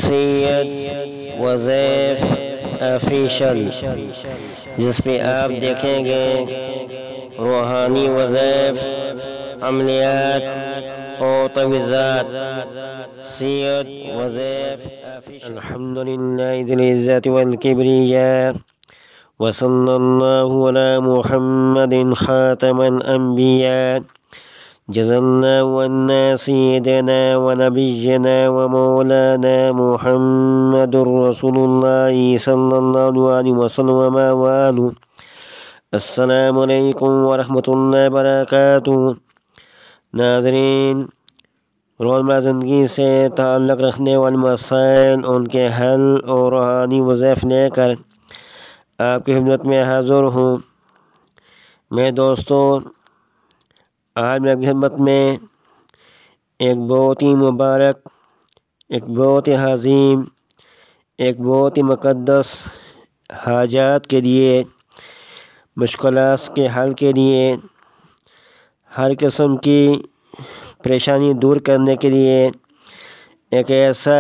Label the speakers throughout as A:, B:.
A: سید وظیف official, جس پہ آپ دیکھیں گے روحانی وظائف، عملیات اور تجویزات۔ سید وظیف آفیشل۔ الحمدللہ ذی العزت والکبریاء، وصلی اللہ علی محمد خاتم الانبیاء، جزا اللہ عنا سیدنا ونبینا ومولانا محمد رسول اللہ صلی اللہ علیہ وسلم وآلہ۔ السلام علیکم ورحمۃ اللہ وبرکاتہ۔ ناظرین، روزمرہ زندگی سے تعلق رکھنے والے مسائل، ان کے حل اور روحانی وظائف لے کر آپ کی خدمت میں حاضر ہوں۔ میں دوستوں، آج میں آپ کی خدمت میں ایک بہت ہی مبارک، ایک بہت ہی عظیم، ایک بہت ہی مقدس حاجات کے لیے، مشکلات کے حل کے لیے، ہر قسم کی پریشانی دور کرنے کے لیے ایک ایسا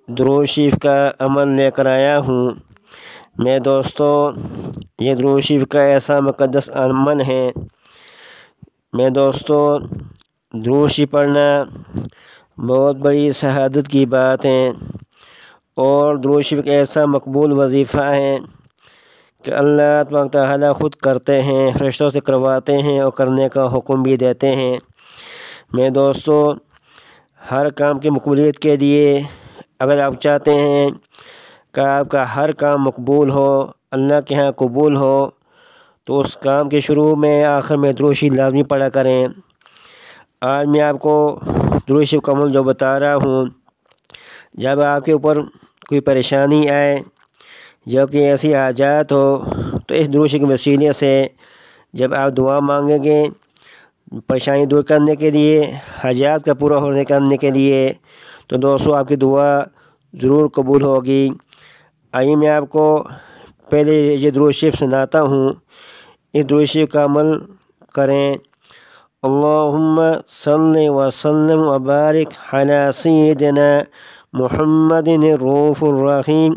A: درود شریف کا عمل لے کر آیا ہوں۔ میں دوستوں، یہ درود شریف کا ایسا مقدس عمل ہے۔ میں دوستوں، درود شریف پڑھنا بہت بڑی شہادت کی بات ہے، اور درود شریف ایک ایسا مقبول وظیفہ ہے کہ اللہ تبارک تعالیٰ خود کرتے ہیں، فرشتوں سے کرواتے ہیں اور کرنے کا حکم بھی دیتے ہیں۔ میں دوستوں، ہر کام کی مقبولیت کے لیے اگر آپ چاہتے ہیں کہ آپ کا ہر کام مقبول ہو، اللہ کے ہاں قبول ہو، تو اس کام کے شروع میں آخر میں درود شریف لازمی پڑھا کریں۔ آج میں آپ کو درود شریف کا عمل جو بتا رہا ہوں، جب آپ کے اوپر کوئی پریشانی آئے یا کوئی ایسی حاجات ہو، تو اس درود شریف کے وسیلے سے جب آپ دعا مانگیں گے پریشانی دور کرنے کے لیے، حاجات کا پورا ہونے کرنے کے لیے، تو دوستو آپ کی دعا ضرور قبول ہوگی۔ آئیے میں آپ کو پہلے یہ درود شریف سناتا ہوں، اس درود شریف کا عمل کریں۔ اللہم صلی وسلم وبارک علی سیدنا محمد الرؤوف الرحیم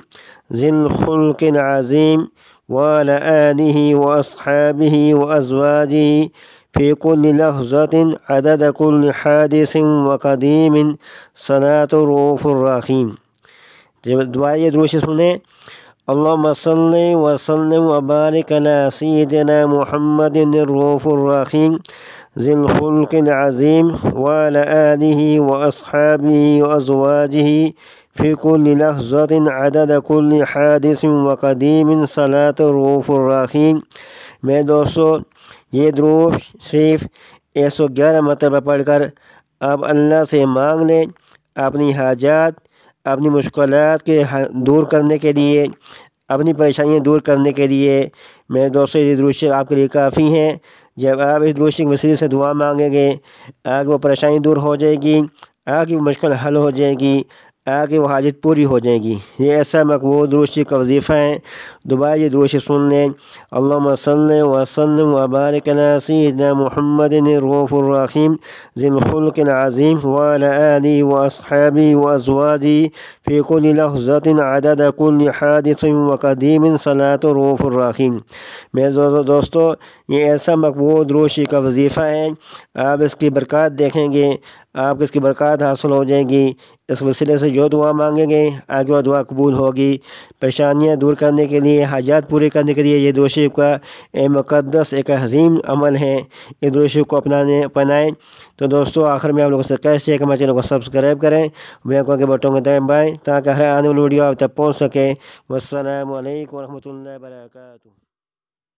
A: ذی الخلق العظیم وعلی آلہ واصحابہ وازواجہ فی کل لحظۃ عدد کل حادث وقدیم صلاۃ الرؤوف الرحیم۔ دوبارہ یہ درود شریف سنیں۔ اللہم صلی وسلم وبارک علی سیدنا محمد الرؤوف الرحیم ذی الخلق العظیم وعلی آلہ واصحابہ وازواجہ فی کل لحظۃ عدد کل حادث وقدیم صلاۃ الرؤوف الرحیم۔ میں دوستو، یہ درود شریف 111 مرتبہ پڑھ کر آپ اللہ سے مانگ لیں اپنی حاجات، اپنی مشکلات کے دور کرنے کے لیے، اپنی پریشانیاں دور کرنے کے لیے۔ میں دوستو، یہ درود شریف آپ کے لیے کافی ہیں۔ جب آپ اس درود شریف کے وسیلے سے دعا مانگیں گے، آپ کی وہ پریشانی دور ہو جائے گی، آپ کی وہ مشکل حل ہو جائے گی، آپ کی وہ حاجت پوری ہو جائے گی۔ یہ ایسا مقبول درود شریف کا وظیفہ ہے۔ دوبارہ یہ درود شریف سن لیں۔ اللہم صلی وسلم وبارک علی سیدنا محمد الرؤوف الرحیم ذی الخلق العظیم وعلی آلہ واصحابہ وازواجہ فی کل لحظۃ عدد کل حادث وقدیم صلاۃ الرؤوف الرحیم۔ میرے دوستو، یہ ایسا مقبول درود شریف کا وظیفہ ہے، آپ اس کی برکات دیکھیں گے، آپ کو اس کی برکات حاصل ہو جائے گی۔ اس وسیلے سے جو دعا مانگیں گے آپ کی وہ دعا قبول ہوگی۔ پریشانیاں دور کرنے کے لیے، حاجات پورے کرنے کے لیے یہ درود شریف کا ایک مقدس، ایک عظیم عمل ہے۔ اس درود شریف کو اپنائیں۔ تو دوستو، آخر میں آپ لوگوں سے ریکویسٹ ہے کہ ہمارے چینل کو سبسکرائب کریں، بیل آئیکن کے بٹن کو دبائیں تاکہ ہر آنے والی ویڈیو آپ تک پہنچ سکے۔ والسلام علیکم ورحمۃ اللہ وبرکاتہ۔